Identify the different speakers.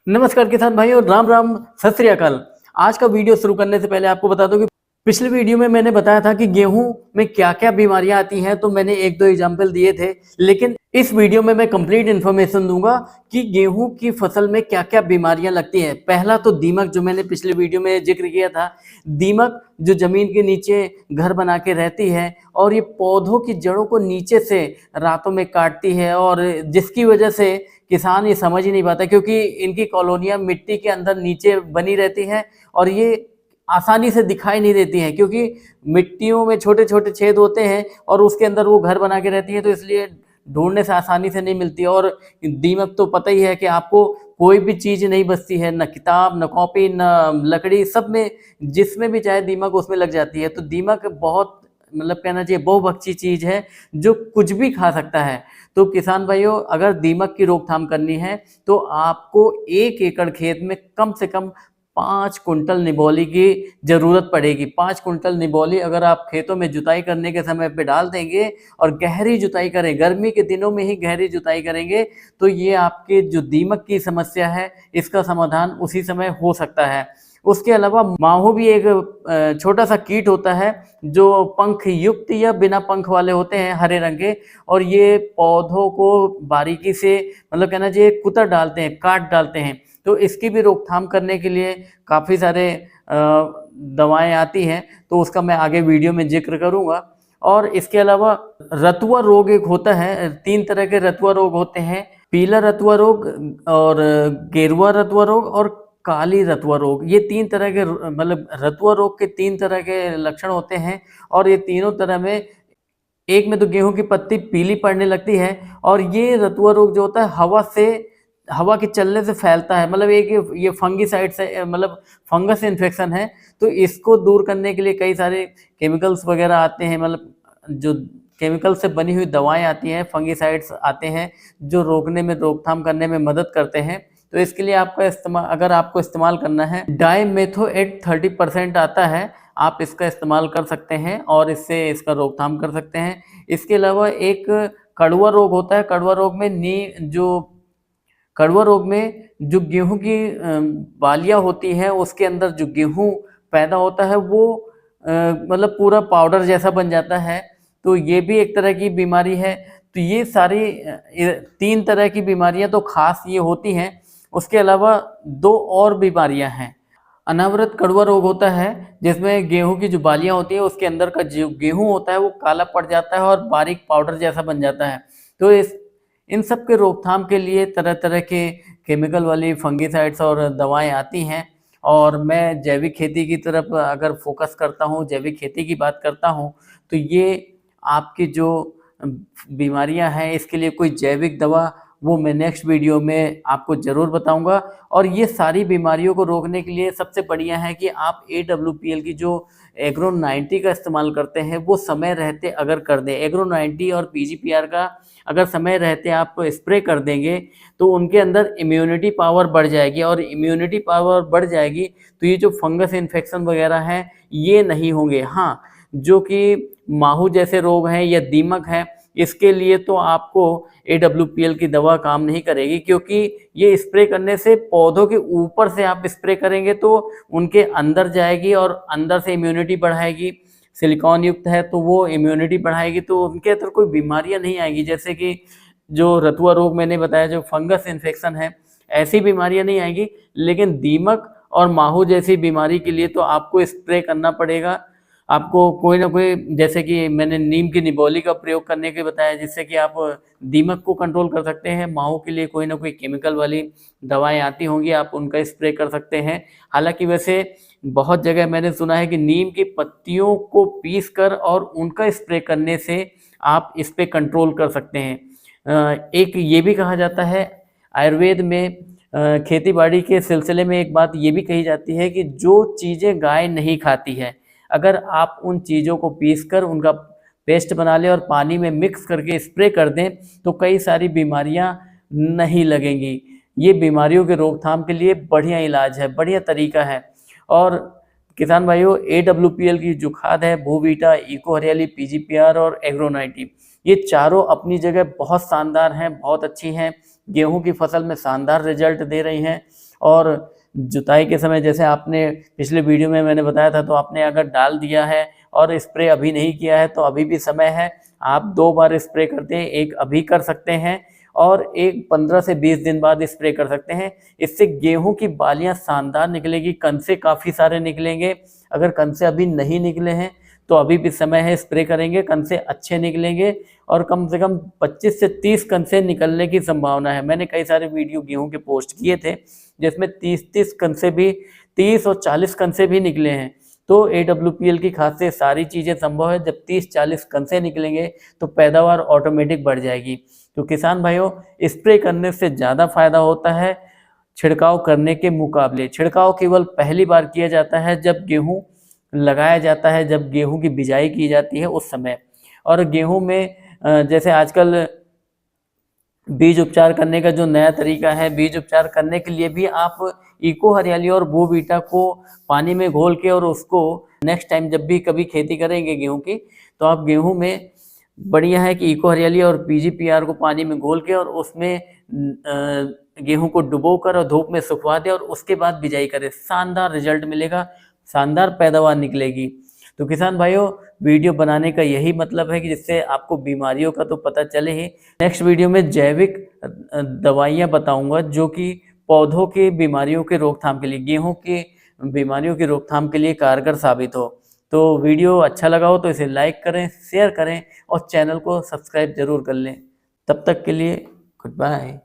Speaker 1: नमस्कार किसान भाई और राम राम, सत श्री अकाल। आज का वीडियो शुरू करने से पहले आपको बता दूं कि पिछले वीडियो में मैंने बताया था कि गेहूं में क्या क्या बीमारियां आती हैं, तो मैंने एक दो एग्जाम्पल दिए थे। लेकिन इस वीडियो में मैं कंप्लीट इन्फॉर्मेशन दूंगा कि गेहूं की फसल में क्या क्या बीमारियां लगती हैं। पहला तो दीमक, जो मैंने पिछले वीडियो में जिक्र किया था। दीमक जो जमीन के नीचे घर बना के रहती है और ये पौधों की जड़ों को नीचे से रातों में काटती है, और जिसकी वजह से किसान ये समझ ही नहीं पाता, क्योंकि इनकी कॉलोनियां मिट्टी के अंदर नीचे बनी रहती हैं और ये आसानी से दिखाई नहीं देती हैं, क्योंकि मिट्टियों में छोटे छोटे छेद होते हैं और उसके अंदर वो घर बना के रहती है, तो इसलिए ढूंढने से आसानी से नहीं मिलती। और दीमक तो पता ही है कि आपको कोई भी चीज़ नहीं बचती है, न किताब, न कॉपी, न लकड़ी, सब में जिसमें भी चाहे दीमक उसमें लग जाती है। तो दीमक बहुत, मतलब कहना चाहिए, बहुभक्षी चीज़ है जो कुछ भी खा सकता है। तो किसान भाइयों, अगर दीमक की रोकथाम करनी है तो आपको 1 एकड़ खेत में कम से कम 5 कुंटल निबोली की जरूरत पड़ेगी। 5 कुंटल निबोली अगर आप खेतों में जुताई करने के समय पे डाल देंगे और गहरी जुताई करें, गर्मी के दिनों में ही गहरी जुताई करेंगे, तो ये आपके जो दीमक की समस्या है इसका समाधान उसी समय हो सकता है। उसके अलावा माहो भी एक छोटा सा कीट होता है जो पंख युक्त या बिना पंख वाले होते हैं, हरे रंग के, और ये पौधों को बारीकी से, मतलब कहना चाहिए, कुतर डालते हैं, काट डालते हैं। तो इसकी भी रोकथाम करने के लिए काफ़ी सारे दवाएं आती हैं, तो उसका मैं आगे वीडियो में जिक्र करूंगा। और इसके अलावा रतुआ रोग एक होता है। 3 तरह के रतुआ रोग होते हैं: पीला रतुआ रोग, और गेरुआ रतुआ रोग, और काली रतुआ रोग। ये 3 तरह के, मतलब रतुआ रोग के 3 तरह के लक्षण होते हैं। और ये तीनों तरह में, एक में तो गेहूं की पत्ती पीली पड़ने लगती है, और ये रतुआ रोग जो होता है हवा के चलने से फैलता है। मतलब एक ये फंगीसाइड से, मतलब फंगस इन्फेक्शन है। तो इसको दूर करने के लिए कई सारे केमिकल्स वगैरह आते हैं, मतलब जो केमिकल से बनी हुई दवाएं आती हैं, फंगीसाइड्स आते हैं, जो रोकने में, रोकथाम करने में मदद करते हैं। तो इसके लिए आपका इस्तेमाल, अगर आपको इस्तेमाल करना है, डाइमेथोएट 30% आता है, आप इसका इस्तेमाल कर सकते हैं और इससे इसका रोकथाम कर सकते हैं। इसके अलावा एक कड़वा रोग होता है। कड़वा रोग में जो गेहूं की बालियां होती हैं, उसके अंदर जो गेहूं पैदा होता है वो मतलब पूरा पाउडर जैसा बन जाता है। तो ये भी एक तरह की बीमारी है। तो ये सारी 3 तरह की बीमारियां तो खास ये होती हैं। उसके अलावा 2 और बीमारियां हैं। अनावृत कड़वा रोग होता है, जिसमें गेहूं की जो बालियां होती है उसके अंदर का जो गेहूं होता है वो काला पड़ जाता है और बारीक पाउडर जैसा बन जाता है। तो इन सब के रोकथाम के लिए तरह तरह के केमिकल वाली फंगीसाइड्स और दवाएं आती हैं। और मैं जैविक खेती की तरफ अगर फोकस करता हूँ, जैविक खेती की बात करता हूँ, तो ये आपकी जो बीमारियां हैं इसके लिए कोई जैविक दवा, वो मैं नेक्स्ट वीडियो में आपको ज़रूर बताऊंगा। और ये सारी बीमारियों को रोकने के लिए सबसे बढ़िया है कि आप AWPL की जो एग्रो 90 का इस्तेमाल करते हैं वो समय रहते अगर कर दें। एग्रो 90 और PGPR का अगर समय रहते आप स्प्रे कर देंगे तो उनके अंदर इम्यूनिटी पावर बढ़ जाएगी, और इम्यूनिटी पावर बढ़ जाएगी तो ये जो फंगस इन्फेक्शन वगैरह हैं ये नहीं होंगे। हाँ, जो कि माहू जैसे रोग हैं या दीमक है, इसके लिए तो आपको AWPL की दवा काम नहीं करेगी, क्योंकि ये स्प्रे करने से पौधों के ऊपर से आप स्प्रे करेंगे तो उनके अंदर जाएगी और अंदर से इम्यूनिटी बढ़ाएगी। सिलिकॉन युक्त है तो वो इम्यूनिटी बढ़ाएगी, तो उनके अंदर कोई बीमारियां नहीं आएगी। जैसे कि जो रतुआ रोग मैंने बताया, जो फंगस इन्फेक्शन है, ऐसी बीमारियां नहीं आएगी। लेकिन दीमक और माहू जैसी बीमारी के लिए तो आपको स्प्रे करना पड़ेगा। आपको कोई ना कोई, जैसे कि मैंने नीम की निबोली का प्रयोग करने के बताया, जिससे कि आप दीमक को कंट्रोल कर सकते हैं। माहू के लिए कोई ना कोई केमिकल वाली दवाएं आती होंगी, आप उनका स्प्रे कर सकते हैं। हालांकि वैसे बहुत जगह मैंने सुना है कि नीम की पत्तियों को पीस कर और उनका स्प्रे करने से आप इस पे कंट्रोल कर सकते हैं। एक ये भी कहा जाता है आयुर्वेद में, खेती बाड़ी के सिलसिले में एक बात ये भी कही जाती है कि जो चीज़ें गाय नहीं खाती है, अगर आप उन चीज़ों को पीसकर उनका पेस्ट बना लें और पानी में मिक्स करके स्प्रे कर दें तो कई सारी बीमारियां नहीं लगेंगी। ये बीमारियों के रोकथाम के लिए बढ़िया इलाज है, बढ़िया तरीका है। और किसान भाइयों, AWPL की जो खाद है, बोवीटा, इको हरियाली, PGPR और एग्रो 90, ये चारों अपनी जगह बहुत शानदार हैं, बहुत अच्छी हैं। गेहूं की फसल में शानदार रिजल्ट दे रही हैं। और जुताई के समय जैसे आपने पिछले वीडियो में मैंने बताया था, तो आपने अगर डाल दिया है और स्प्रे अभी नहीं किया है तो अभी भी समय है, आप 2 बार स्प्रे करते हैं, एक अभी कर सकते हैं और एक 15 से 20 दिन बाद स्प्रे कर सकते हैं। इससे गेहूं की बालियां शानदार निकलेगी, कंसे काफ़ी सारे निकलेंगे। अगर कंसे अभी नहीं निकले हैं तो अभी भी समय है, स्प्रे करेंगे, कंसे अच्छे निकलेंगे और कम से कम 25 से 30 कंसे निकलने की संभावना है। मैंने कई सारे वीडियो गेहूं के पोस्ट किए थे जिसमें 30 कंसे भी, 30 और 40 कंसे भी निकले हैं। तो AWPL की खाद से सारी चीज़ें संभव है। जब 30-40 कंसे निकलेंगे तो पैदावार ऑटोमेटिक बढ़ जाएगी। तो किसान भाइयों, स्प्रे करने से ज़्यादा फायदा होता है छिड़काव करने के मुकाबले। छिड़काव केवल पहली बार किया जाता है जब गेहूं लगाया जाता है, जब गेहूं की बिजाई की जाती है उस समय। और गेहूं में जैसे आजकल बीज उपचार करने का जो नया तरीका है, बीज उपचार करने के लिए भी आप इको हरियाली और बोवीटा को पानी में घोल के और उसको नेक्स्ट टाइम जब भी कभी खेती करेंगे गेहूं की, तो आप गेहूं में बढ़िया है कि इको हरियाली और PGPR को पानी में घोल के और उसमें गेहूं को डुबो कर और धूप में सुखवा दें और उसके बाद बिजाई करें। शानदार रिजल्ट मिलेगा, शानदार पैदावार निकलेगी। तो किसान भाइयों, वीडियो बनाने का यही मतलब है कि जिससे आपको बीमारियों का तो पता चले ही। नेक्स्ट वीडियो में जैविक दवाइयाँ बताऊंगा जो कि पौधों की बीमारियों के रोकथाम के लिए, गेहूं की बीमारियों की रोकथाम के लिए कारगर साबित हो। तो वीडियो अच्छा लगा हो तो इसे लाइक करें, शेयर करें और चैनल को सब्सक्राइब जरूर कर लें। तब तक के लिए गुड बाय।